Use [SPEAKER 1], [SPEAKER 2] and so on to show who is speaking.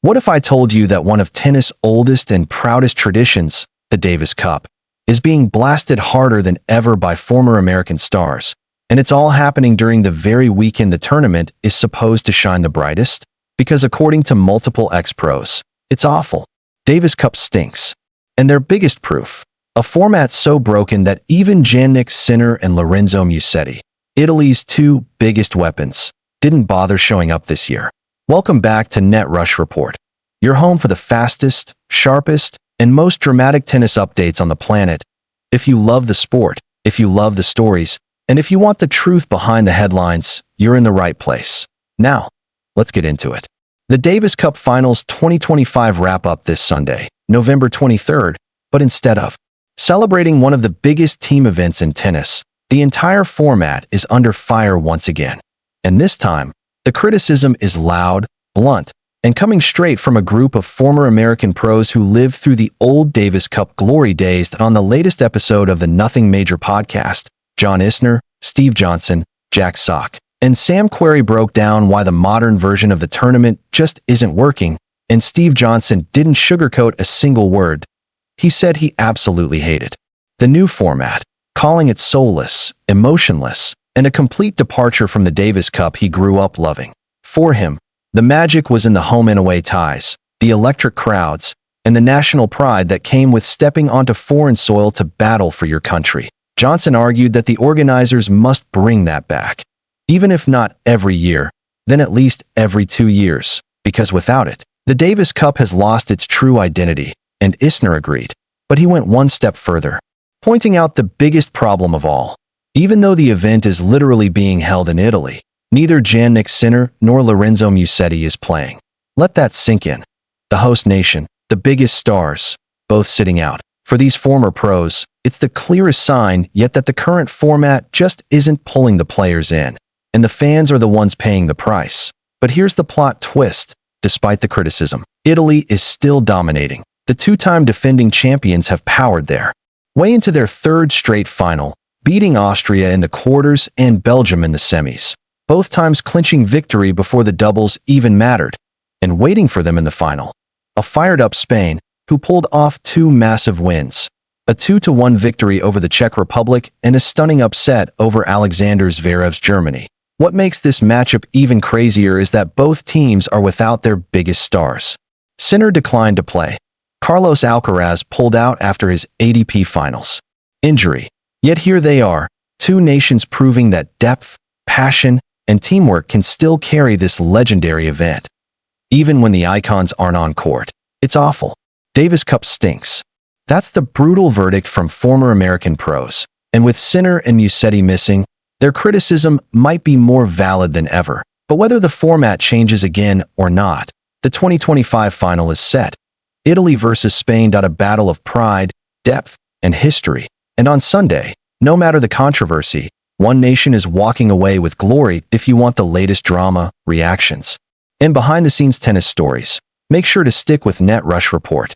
[SPEAKER 1] What if I told you that one of tennis' oldest and proudest traditions, the Davis Cup, is being blasted harder than ever by former American stars, and it's all happening during the very weekend the tournament is supposed to shine the brightest? Because according to multiple ex-pros, it's awful. Davis Cup stinks. And their biggest proof, a format so broken that even Sinner and Lorenzo Musetti, Italy's two biggest weapons, didn't bother showing up this year. Welcome back to Net Rush Report, your home for the fastest, sharpest, and most dramatic tennis updates on the planet. If you love the sport, if you love the stories, and if you want the truth behind the headlines, you're in the right place. Now, let's get into it. The Davis Cup Finals 2025 wrap up this Sunday, November 23rd, but instead of celebrating one of the biggest team events in tennis, the entire format is under fire once again. And this time, the criticism is loud, blunt, and coming straight from a group of former American pros who lived through the old Davis Cup glory days. On the latest episode of the Nothing Major podcast, John Isner, Steve Johnson, Jack Sock, and Sam Querrey broke down why the modern version of the tournament just isn't working, and Steve Johnson didn't sugarcoat a single word. He said he absolutely hated the new format, calling it soulless, emotionless, and a complete departure from the Davis Cup he grew up loving. For him, the magic was in the home and away ties, the electric crowds, and the national pride that came with stepping onto foreign soil to battle for your country. Johnson argued that the organizers must bring that back. Even if not every year, then at least every 2 years, because without it, the Davis Cup has lost its true identity, and Isner agreed. But he went one step further, pointing out the biggest problem of all. Even though the event is literally being held in Italy, neither Sinner nor Lorenzo Musetti is playing. Let that sink in. The host nation, the biggest stars, both sitting out. For these former pros, it's the clearest sign yet that the current format just isn't pulling the players in. And the fans are the ones paying the price. But here's the plot twist. Despite the criticism, Italy is still dominating. The two-time defending champions have powered their way into their third straight final, beating Austria in the quarters and Belgium in the semis, both times clinching victory before the doubles even mattered. And waiting for them in the final, a fired-up Spain, who pulled off two massive wins, a 2-1 victory over the Czech Republic and a stunning upset over Alexander Zverev's Germany. What makes this matchup even crazier is that both teams are without their biggest stars. Sinner declined to play. Carlos Alcaraz pulled out after his ATP Finals injury. Yet here they are, two nations proving that depth, passion, and teamwork can still carry this legendary event. Even when the icons aren't on court, it's awful. Davis Cup stinks. That's the brutal verdict from former American pros. And with Sinner and Musetti missing, their criticism might be more valid than ever. But whether the format changes again or not, the 2025 final is set. Italy versus Spain. A battle of pride, depth, and history. And on Sunday, no matter the controversy, one nation is walking away with glory. If you want the latest drama, reactions, and behind-the-scenes tennis stories, make sure to stick with Net Rush Report.